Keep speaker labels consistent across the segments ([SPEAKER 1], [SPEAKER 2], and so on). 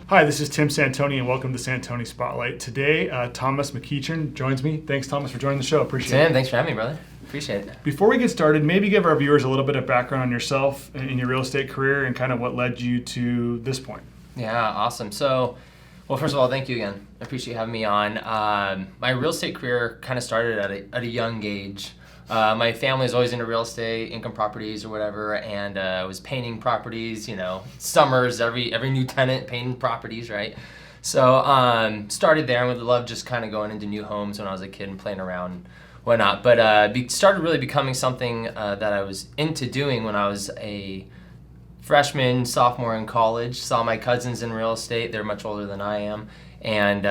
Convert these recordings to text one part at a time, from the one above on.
[SPEAKER 1] Hi, this is Tim Santoni, and welcome to Santoni Spotlight. Today, Thomas McEachern joins me. Thanks, Thomas, for joining the show. Appreciate it.
[SPEAKER 2] Tim, thanks for having me, brother. Appreciate it.
[SPEAKER 1] Before we get started, maybe give our viewers a little bit of background on yourself and your real estate career and kind of what led you to this point.
[SPEAKER 2] Yeah, awesome. So, well, first of all, thank you again. I appreciate you having me on. My real estate career kind of started at a young age. My family was always into real estate, income properties or whatever, and was painting properties, summers, every new tenant painting properties, right? So started there and would love just kind of going into new homes when I was a kid and playing around and whatnot. But started really becoming something that I was into doing when I was a freshman, sophomore in college. Saw my cousins in real estate. They're much older than I am. And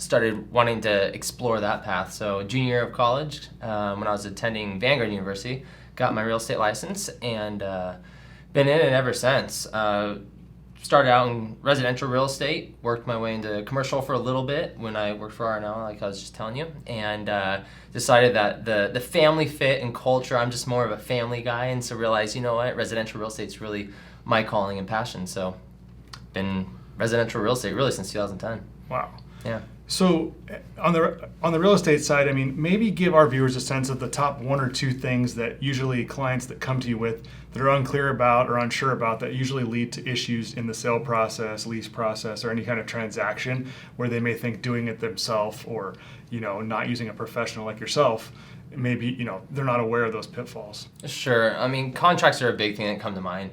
[SPEAKER 2] started wanting to explore that path. So junior year of college, when I was attending Vanguard University, got my real estate license and been in it ever since. Started out in residential real estate, worked my way into commercial for a little bit when I worked for R&L, like I was just telling you, and decided that the family fit and culture, I'm just more of a family guy, and so realized, you know what, residential real estate's really my calling and passion. So been residential real estate really since 2010.
[SPEAKER 1] Wow.
[SPEAKER 2] Yeah.
[SPEAKER 1] So on the real estate side, I mean, maybe give our viewers a sense of the top one or two things that usually clients that come to you with that are unclear about or unsure about that usually lead to issues in the sale process, lease process, or any kind of transaction where they may think doing it themselves or, not using a professional like yourself, maybe, they're not aware of those pitfalls.
[SPEAKER 2] Sure. I mean, contracts are a big thing that come to mind.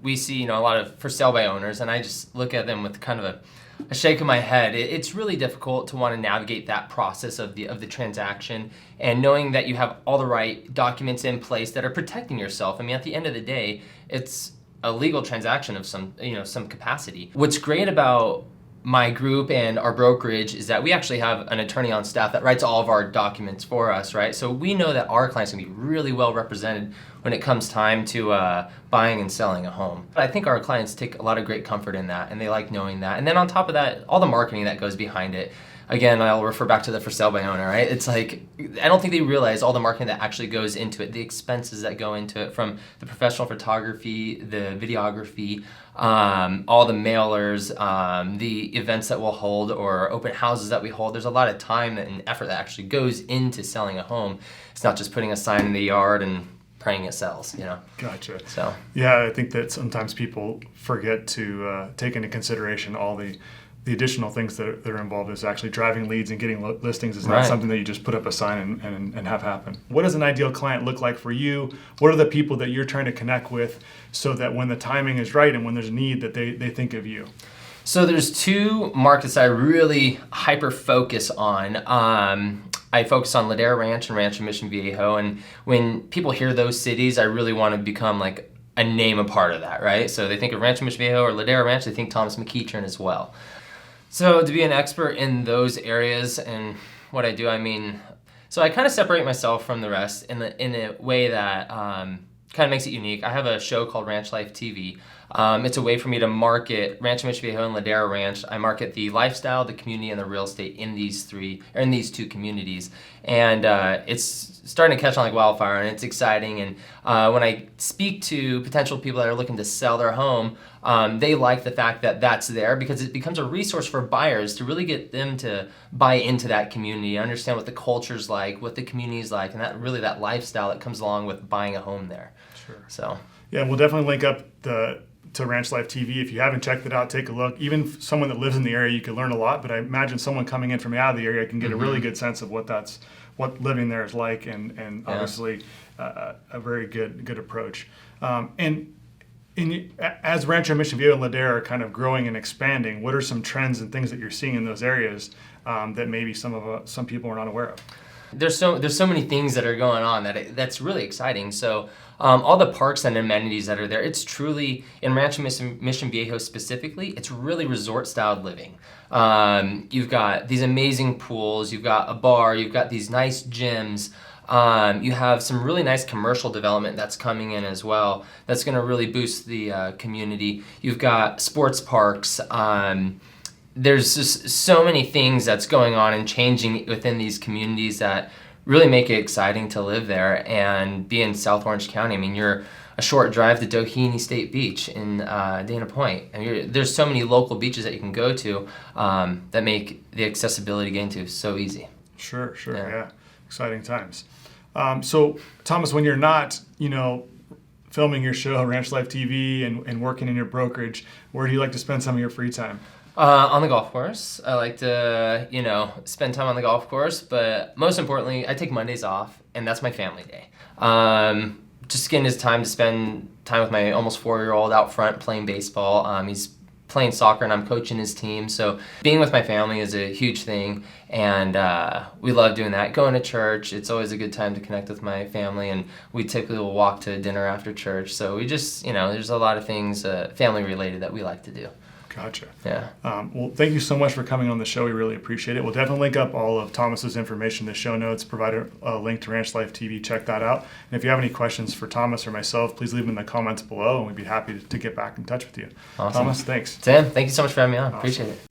[SPEAKER 2] We see, a lot of for sale by owners, and I just look at them with kind of a shake of my head. It's really difficult to want to navigate that process of the transaction and knowing that you have all the right documents in place that are protecting yourself. I mean, at the end of the day, it's a legal transaction of some capacity. What's great about my group and our brokerage is that we actually have an attorney on staff that writes all of our documents for us, right? So we know that our clients can be really well represented when it comes time to buying and selling a home. I think our clients take a lot of great comfort in that, and they like knowing that. And then on top of that, all the marketing that goes behind it. Again, I'll refer back to the for sale by owner, right? It's like, I don't think they realize all the marketing that actually goes into it, the expenses that go into it, from the professional photography, the videography, all the mailers, the events that we'll hold or open houses that we hold. There's a lot of time and effort that actually goes into selling a home. It's not just putting a sign in the yard and praying it sells,
[SPEAKER 1] Gotcha.
[SPEAKER 2] So
[SPEAKER 1] yeah, I think that sometimes people forget to take into consideration all the additional things that are involved. Is actually driving leads and getting listings is not
[SPEAKER 2] Right.
[SPEAKER 1] something that you just put up a sign and have happen. What does an ideal client look like for you? What are the people that you're trying to connect with so that when the timing is right and when there's a need that they think of you?
[SPEAKER 2] So there's two markets I really hyper focus on. I focus on Ladera Ranch and Rancho Mission Viejo, and when people hear those cities, I really want to become like a name a part of that, right? So they think of Rancho Mission Viejo or Ladera Ranch, they think Thomas McEachern as well. So to be an expert in those areas and what I do, so I kind of separate myself from the rest in a way that kind of makes it unique. I have a show called Ranch Life TV. It's a way for me to market Rancho Mission Viejo and Ladera Ranch. I market the lifestyle, the community, and the real estate in these two communities. And it's starting to catch on like wildfire, and it's exciting. And when I speak to potential people that are looking to sell their home, they like the fact that that's there because it becomes a resource for buyers to really get them to buy into that community, understand what the culture's like, what the community's like, and that lifestyle that comes along with buying a home there.
[SPEAKER 1] Sure.
[SPEAKER 2] So
[SPEAKER 1] yeah, we'll definitely link up to Ranch Life TV. If you haven't checked it out, take a look. Even someone that lives in the area, you can learn a lot, but I imagine someone coming in from out of the area can get a really good sense of what living there is like, and obviously a very good approach. As Rancho Mission Viejo and Ladera are kind of growing and expanding, what are some trends and things that you're seeing in those areas that maybe some people are not aware of?
[SPEAKER 2] There's so many things that are going on that's really exciting. So all the parks and amenities that are there, it's truly, in Rancho Mission Viejo specifically, it's really resort-styled living. You've got these amazing pools, you've got a bar, you've got these nice gyms. You have some really nice commercial development that's coming in as well that's going to really boost the community. You've got sports parks. There's just so many things that's going on and changing within these communities that really make it exciting to live there and be in South Orange County. I mean, you're a short drive to Doheny State Beach in Dana Point. And there's so many local beaches that you can go to that make the accessibility getting to so easy.
[SPEAKER 1] Sure, yeah. Exciting times. So, Thomas, when you're not, filming your show, Ranch Life TV, and working in your brokerage, where do you like to spend some of your free time?
[SPEAKER 2] On the golf course. I like to, spend time on the golf course, but most importantly, I take Mondays off, and that's my family day. Just getting his time to spend time with my almost 4-year-old out front playing baseball. He's playing soccer, and I'm coaching his team, so being with my family is a huge thing, and we love doing that. Going to church, it's always a good time to connect with my family, and we typically will walk to dinner after church, so we just, there's a lot of things family related that we like to do.
[SPEAKER 1] Gotcha.
[SPEAKER 2] Yeah.
[SPEAKER 1] Well, thank you so much for coming on the show. We really appreciate it. We'll definitely link up all of Thomas's information in the show notes, provide a link to Ranch Life TV. Check that out. And if you have any questions for Thomas or myself, please leave them in the comments below, and we'd be happy to get back in touch with you.
[SPEAKER 2] Awesome.
[SPEAKER 1] Thomas, thanks.
[SPEAKER 2] Sam, thank you so much for having me on.
[SPEAKER 1] Awesome.
[SPEAKER 2] Appreciate it.